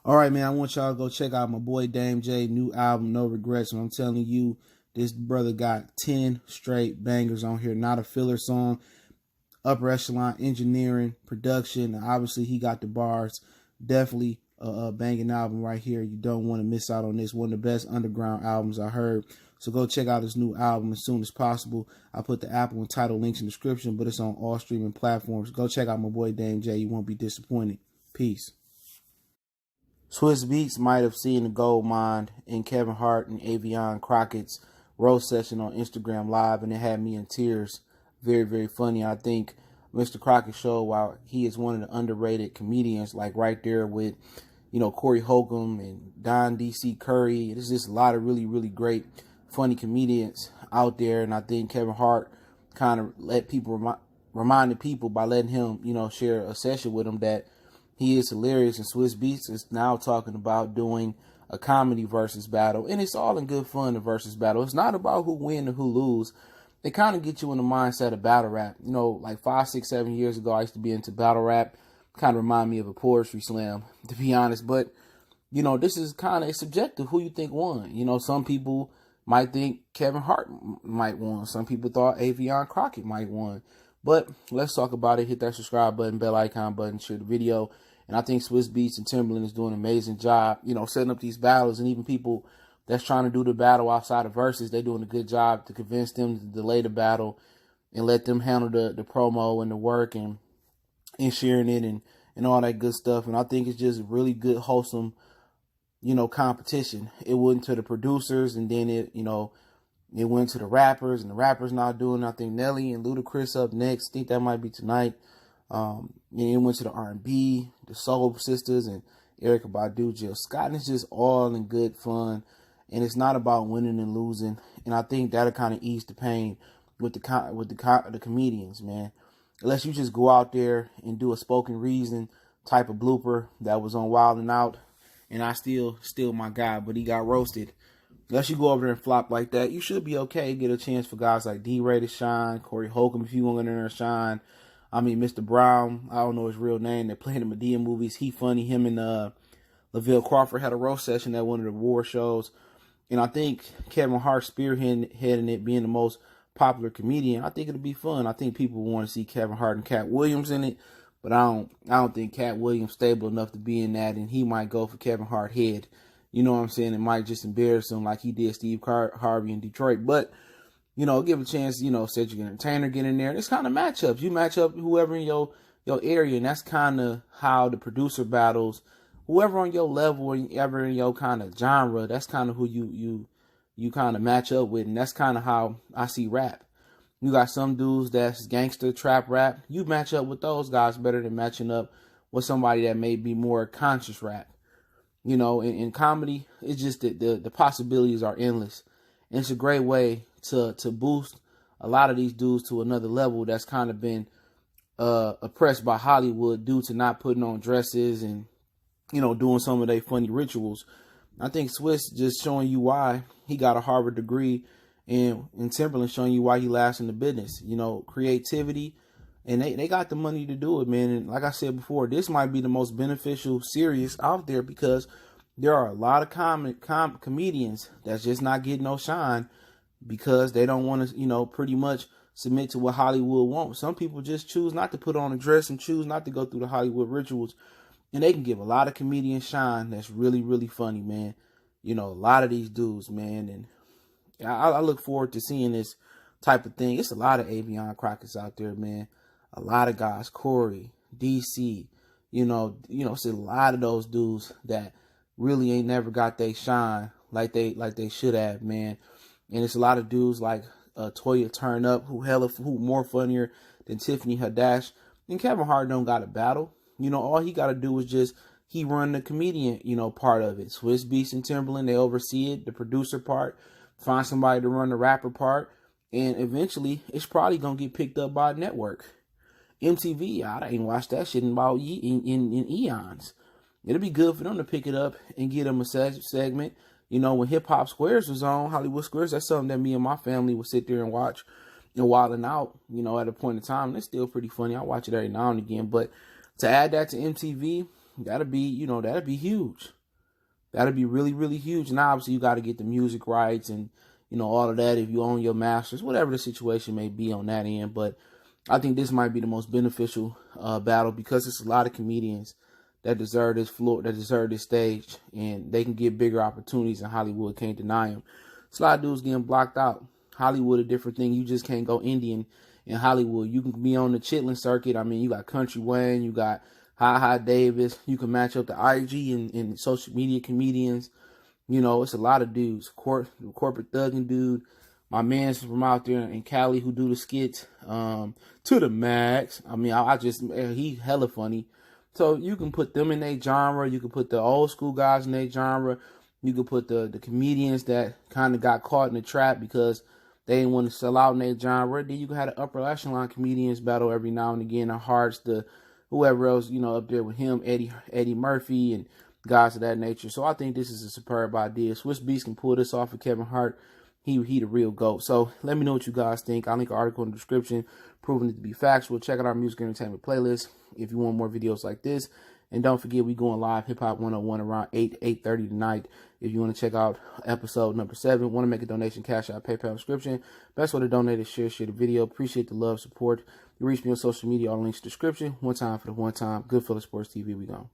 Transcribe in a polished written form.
All right, man, I want y'all to go check out my boy Dame J new album, No Regrets. And I'm telling you, this brother got 10 straight bangers on here, not a filler song. Upper echelon engineering, production, and obviously he got the bars. Definitely a banging album right here. You don't want to miss out on this. One of the best underground albums I heard. So go check out his new album as soon as possible. I'll put the Apple and Tidal links in the description, but it's on all streaming platforms. Go check out my boy Dame J. You won't be disappointed. Peace. Swizz Beatz might have seen the gold mine in Kevin Hart and Avion Crockett's roast session on Instagram Live, and it had me in tears. Very, very funny. I think Mr. Crockett showed while he is one of the underrated comedians, like right there with, Corey Holcomb and Don D.C. Curry. There's just a lot of really, really great, funny comedians out there, and I think Kevin Hart kind of let people reminded people by letting him, share a session with him that he is hilarious. And Swizz Beatz is now talking about doing a comedy versus battle, and it's all in good fun, the versus battle. It's not about who win or who lose. They kind of get you in the mindset of battle rap. Like 5, 6, 7 years ago, I used to be into battle rap. Kind of remind me of a poetry slam, to be honest. But, this is kind of subjective, who you think won. Some people might think Kevin Hart might win. Some people thought Avion Crockett might win. But let's talk about it. Hit that subscribe button, bell icon button, share the video. And I think Swizz Beatz and Timberland is doing an amazing job, setting up these battles. And even people that's trying to do the battle outside of Verzuz, they're doing a good job to convince them to delay the battle and let them handle the promo and the work and sharing it and all that good stuff. And I think it's just really good, wholesome, competition. It went to the producers, and then it went to the rappers, and the rappers not doing. I think Nelly and Ludacris up next. I think that might be tonight. It went to the R&B, the Soul Sisters, and Erykah Badu, Jill Scott. And it's just all in good fun. And it's not about winning and losing. And I think that'll kind of ease the pain with the comedians, man. Unless you just go out there and do a spoken reason type of blooper that was on Wild 'N Out, and I still my guy, but he got roasted. Unless you go over there and flop like that, you should be okay. Get a chance for guys like D-Ray to shine, Corey Holcomb if you want to go in there and shine. I mean, Mr. Brown, I don't know his real name. They played in the Medea movies. He funny. Him and Lavelle Crawford had a roast session at one of the war shows. And I think Kevin Hart spearheading it, being the most popular comedian. I think it'll be fun. I think people want to see Kevin Hart and Cat Williams in it, but I don't think Cat Williams stable enough to be in that, and he might go for Kevin Hart head. You know what I'm saying? It might just embarrass him like he did Steve Harvey in Detroit. But give a chance. Cedric Entertainer get in there. It's kind of matchups. You match up whoever in your area, and that's kind of how the producer battles. Whoever on your level or ever in your kind of genre, that's kind of who you kind of match up with. And that's kind of how I see rap. You got some dudes that's gangster trap rap. You match up with those guys better than matching up with somebody that may be more conscious rap. In comedy, it's just that the possibilities are endless. And it's a great way to boost a lot of these dudes to another level that's kind of been oppressed by Hollywood due to not putting on dresses and doing some of their funny rituals. I think Swizz just showing you why he got a Harvard degree, and Timberland showing you why he lasts in the business. Creativity, and they got the money to do it, man. And like I said before, this might be the most beneficial series out there because there are a lot of comedians that's just not getting no shine because they don't want to, pretty much submit to what Hollywood wants. Some people just choose not to put on a dress and choose not to go through the Hollywood rituals. And they can give a lot of comedians shine that's really, really funny, man. A lot of these dudes, man. And I look forward to seeing this type of thing. It's a lot of Avion Crockett's out there, man. A lot of guys, Corey, DC, it's a lot of those dudes that really ain't never got they shine like they should have, man. And it's a lot of dudes like Toya Turn Up, who more funnier than Tiffany Haddish. And Kevin Hart don't got a battle. All he got to do is just, he run the comedian, part of it. Swizz Beatz and Timberland, they oversee it, the producer part, find somebody to run the rapper part, and eventually it's probably going to get picked up by a network. MTV, I ain't watched that shit in about in eons. It'll be good for them to pick it up and get them a segment. When Hip Hop Squares was on, Hollywood Squares, that's something that me and my family would sit there and watch and Wild 'N Out, at a point in time. And it's still pretty funny. I watch it every now and again, but to add that to MTV, that'd be, that'd be huge. That'd be really, really huge. And obviously you got to get the music rights and, all of that if you own your masters, whatever the situation may be on that end. But I think this might be the most beneficial battle because it's a lot of comedians that deserve this floor, that deserve this stage, and they can get bigger opportunities, and Hollywood can't deny them. It's a lot of dudes getting blocked out. Hollywood a different thing. You just can't go Indian in Hollywood. You can be on the chitlin circuit. I mean, you got Country Wayne, you got Ha Davis. You can match up the IG and social media comedians. It's a lot of dudes. Corporate thugging dude. My man's from out there in Cali who do the skits to the max. I mean, he hella funny. So you can put them in their genre. You can put the old school guys in their genre. You can put the comedians that kind of got caught in the trap because they didn't want to sell out in their genre. Then you can have the upper echelon comedians battle every now and again. The Harts, the whoever else, up there with him, Eddie Murphy and guys of that nature. So I think this is a superb idea. Swizz Beatz can pull this off with Kevin Hart. He the real GOAT. So let me know what you guys think. I'll link an article in the description proving it to be factual. Check out our music entertainment playlist if you want more videos like this. And don't forget, we going live Hip Hop 101 around 8:30 tonight. If you want to check out episode number 7, want to make a donation, Cash App, PayPal subscription. Best way to donate is share the video. Appreciate the love, support. You reach me on social media, all links in the description. One time for the one time. Goodfellas Sports TV, we gone.